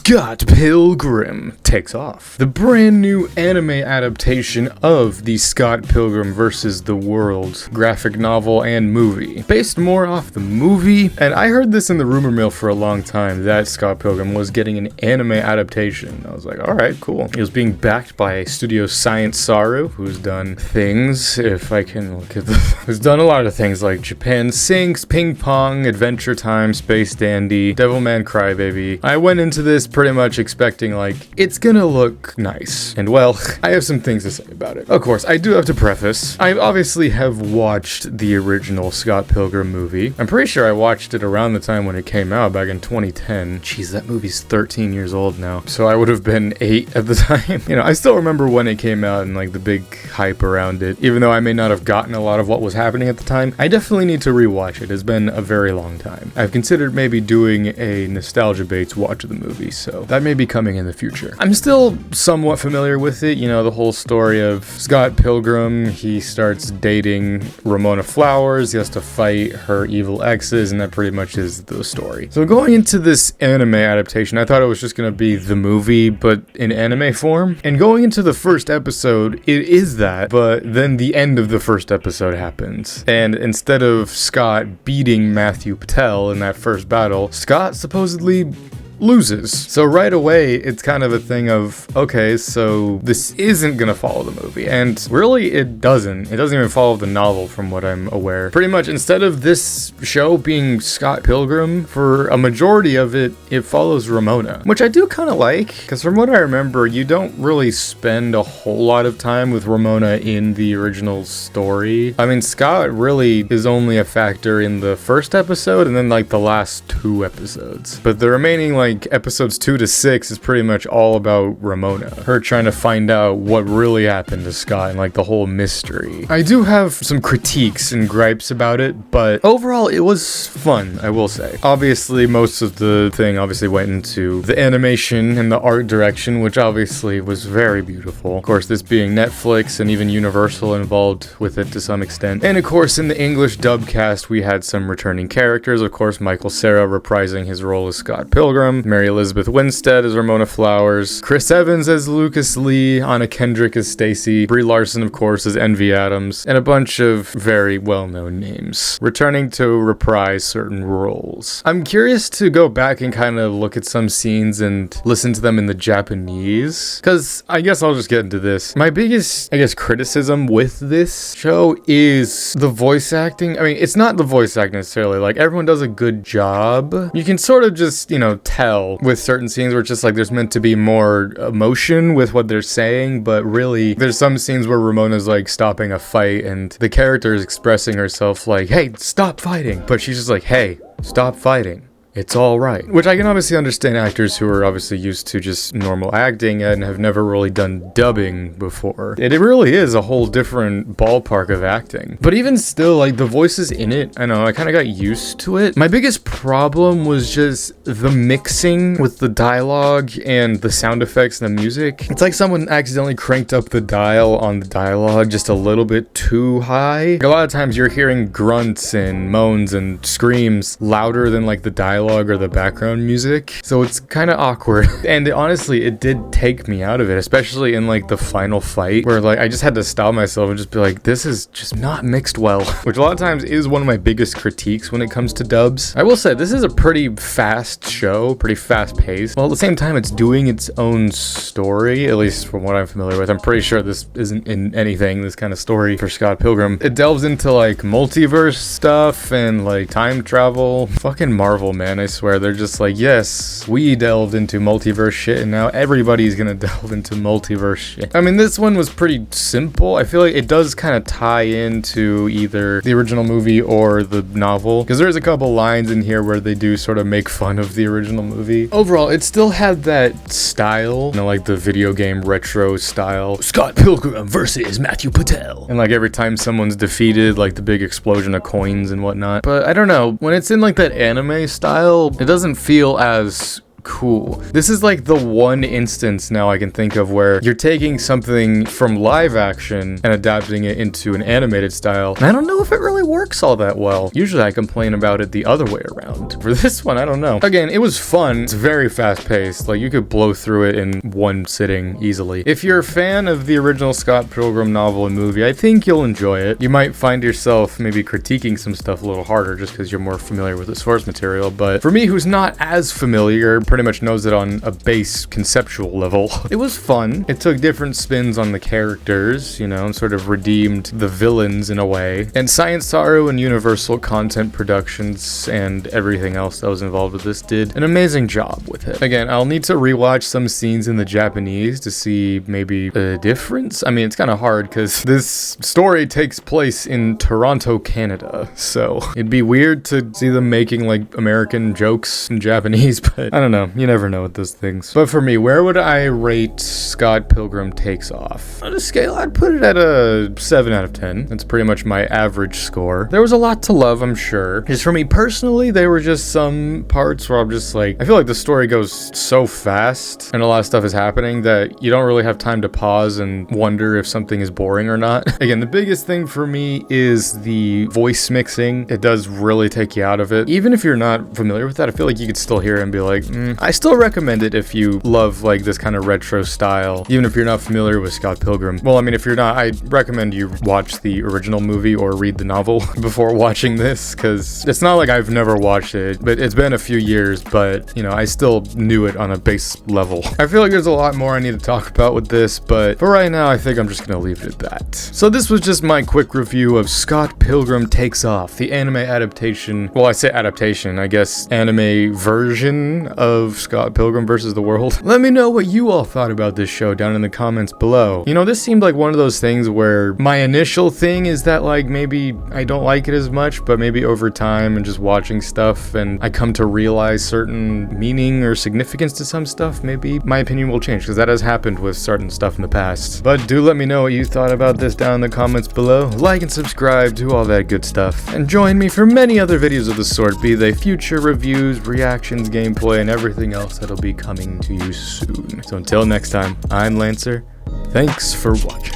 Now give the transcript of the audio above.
Scott Pilgrim takes off. The brand new anime adaptation of the Scott Pilgrim vs. the World graphic novel and movie. Based more off the movie, and I heard this in the rumor mill for a long time that Scott Pilgrim was getting an anime adaptation. I was like, alright, cool. It was being backed by Studio Science Saru, who's done things, if I can look at this, who's done a lot of things like Japan Sinks, Ping Pong, Adventure Time, Space Dandy, Devilman Crybaby. I went into this pretty much expecting like, it's gonna look nice. And well, I have some things to say about it. Of course, I do have to preface, I obviously have watched the original Scott Pilgrim movie. I'm pretty sure I watched it around the time when it came out, back in 2010. Jeez, that movie's 13 years old now. So I would have been 8 at the time. You know, I still remember when it came out and like the big hype around it. Even though I may not have gotten a lot of what was happening at the time, I definitely need to rewatch it. It's been a very long time. I've considered maybe doing a Nostalgia Bates watch of the movie, so that may be coming in the future. I'm still somewhat familiar with it, you know, the whole story of Scott Pilgrim. He starts dating Ramona Flowers, he has to fight her evil exes, and that pretty much is the story. So going into this anime adaptation, I thought it was just gonna be the movie, but in anime form. And going into the first episode, it is that, but then the end of the first episode happens. And instead of Scott beating Matthew Patel in that first battle, Scott supposedly loses. So right away, it's kind of a thing of, okay, so this isn't gonna follow the movie. And really, it doesn't. It doesn't even follow the novel from what I'm aware. Pretty much, instead of this show being Scott Pilgrim, for a majority of it, it follows Ramona. Which I do kind of like, because from what I remember, you don't really spend a whole lot of time with Ramona in the original story. I mean, Scott really is only a factor in the first episode, and then like the last 2 episodes. But the remaining like episodes 2 to 6 is pretty much all about Ramona. Her trying to find out what really happened to Scott and like the whole mystery. I do have some critiques and gripes about it, but overall it was fun, I will say. Obviously, most of the thing obviously went into the animation and the art direction, which obviously was very beautiful. Of course, this being Netflix and even Universal involved with it to some extent. And of course, in the English dub cast, we had some returning characters. Of course, Michael Cera reprising his role as Scott Pilgrim, Mary Elizabeth Winstead as Ramona Flowers, Chris Evans as Lucas Lee, Anna Kendrick as Stacy, Brie Larson, of course, as Envy Adams, and a bunch of very well-known names, returning to reprise certain roles. I'm curious to go back and kind of look at some scenes and listen to them in the Japanese, because I guess I'll just get into this. My biggest, I guess, criticism with this show is the voice acting. I mean, it's not the voice acting necessarily, like, everyone does a good job. You can sort of just, you know, tell with certain scenes where it's just like there's meant to be more emotion with what they're saying, but really there's some scenes where Ramona's like stopping a fight and the character is expressing herself like, hey, stop fighting, but she's just like, hey, stop fighting. It's all right. Which I can obviously understand actors who are obviously used to just normal acting and have never really done dubbing before. It really is a whole different ballpark of acting. But even still, like the voices in it, I know, I kind of got used to it. My biggest problem was just the mixing with the dialogue and the sound effects and the music. It's like someone accidentally cranked up the dial on the dialogue just a little bit too high. A lot of times you're hearing grunts and moans and screams louder than like the dialogue or the background music, so it's kind of awkward. And honestly, it did take me out of it, especially in like the final fight where like I just had to stop myself and just be like, this is just not mixed well. Which a lot of times is one of my biggest critiques when it comes to dubs. I will say this is a pretty fast show, pretty fast paced, while at the same time it's doing its own story, at least from what I'm familiar with. I'm pretty sure this isn't in anything, this kind of story for Scott Pilgrim. It delves into like multiverse stuff and like time travel. Fucking Marvel, man, I swear, they're just like, yes, we delved into multiverse shit and now everybody's gonna delve into multiverse shit. I mean, this one was pretty simple. I feel like it does kind of tie into either the original movie or the novel, because there's a couple lines in here where they do sort of make fun of the original movie. Overall, it still had that style, you know, like the video game retro style. Scott Pilgrim versus Matthew Patel. And like every time someone's defeated, like the big explosion of coins and whatnot. But I don't know, when it's in like that anime style, it doesn't feel as cool. This is like the one instance now I can think of where you're taking something from live action and adapting it into an animated style. And I don't know if it really works all that well. Usually I complain about it the other way around. For this one, I don't know. Again, it was fun. It's very fast paced. Like, you could blow through it in one sitting easily. If you're a fan of the original Scott Pilgrim novel and movie, I think you'll enjoy it. You might find yourself maybe critiquing some stuff a little harder just because you're more familiar with the source material. But for me, who's not as familiar, pretty much knows it on a base conceptual level, it was fun. It took different spins on the characters, you know, and sort of redeemed the villains in a way. And Science Saru and Universal Content Productions and everything else that was involved with this did an amazing job with it. Again, I'll need to rewatch some scenes in the Japanese to see maybe a difference. I mean, it's kind of hard because this story takes place in Toronto, Canada, so it'd be weird to see them making like American jokes in Japanese, but I don't know. You never know with those things. But for me, where would I rate Scott Pilgrim Takes Off? On a scale, I'd put it at a 7 out of 10. That's pretty much my average score. There was a lot to love, I'm sure. Just for me personally, there were just some parts where I'm just like, I feel like the story goes so fast and a lot of stuff is happening that you don't really have time to pause and wonder if something is boring or not. Again, the biggest thing for me is the voice mixing. It does really take you out of it. Even if you're not familiar with that, I feel like you could still hear it and be like, I still recommend it if you love like this kind of retro style, even if you're not familiar with Scott Pilgrim. Well, I mean, if you're not, I recommend you watch the original movie or read the novel before watching this, because it's not like I've never watched it, but it's been a few years, but you know, I still knew it on a base level. I feel like there's a lot more I need to talk about with this, but for right now, I think I'm just gonna leave it at that. So this was just my quick review of Scott Pilgrim Takes Off, the anime adaptation. Well, I say adaptation, I guess anime version of Scott Pilgrim versus the World. Let me know what you all thought about this show down in the comments below. You know, this seemed like one of those things where my initial thing is that like maybe I don't like it as much, but maybe over time and just watching stuff and I come to realize certain meaning or significance to some stuff, maybe my opinion will change, because that has happened with certain stuff in the past. But do let me know what you thought about this down in the comments below. Like and subscribe, do all that good stuff. And join me for many other videos of the sort, be they future reviews, reactions, gameplay, and everything else that'll be coming to you soon. So until next time, I'm Lancer. Thanks for watching.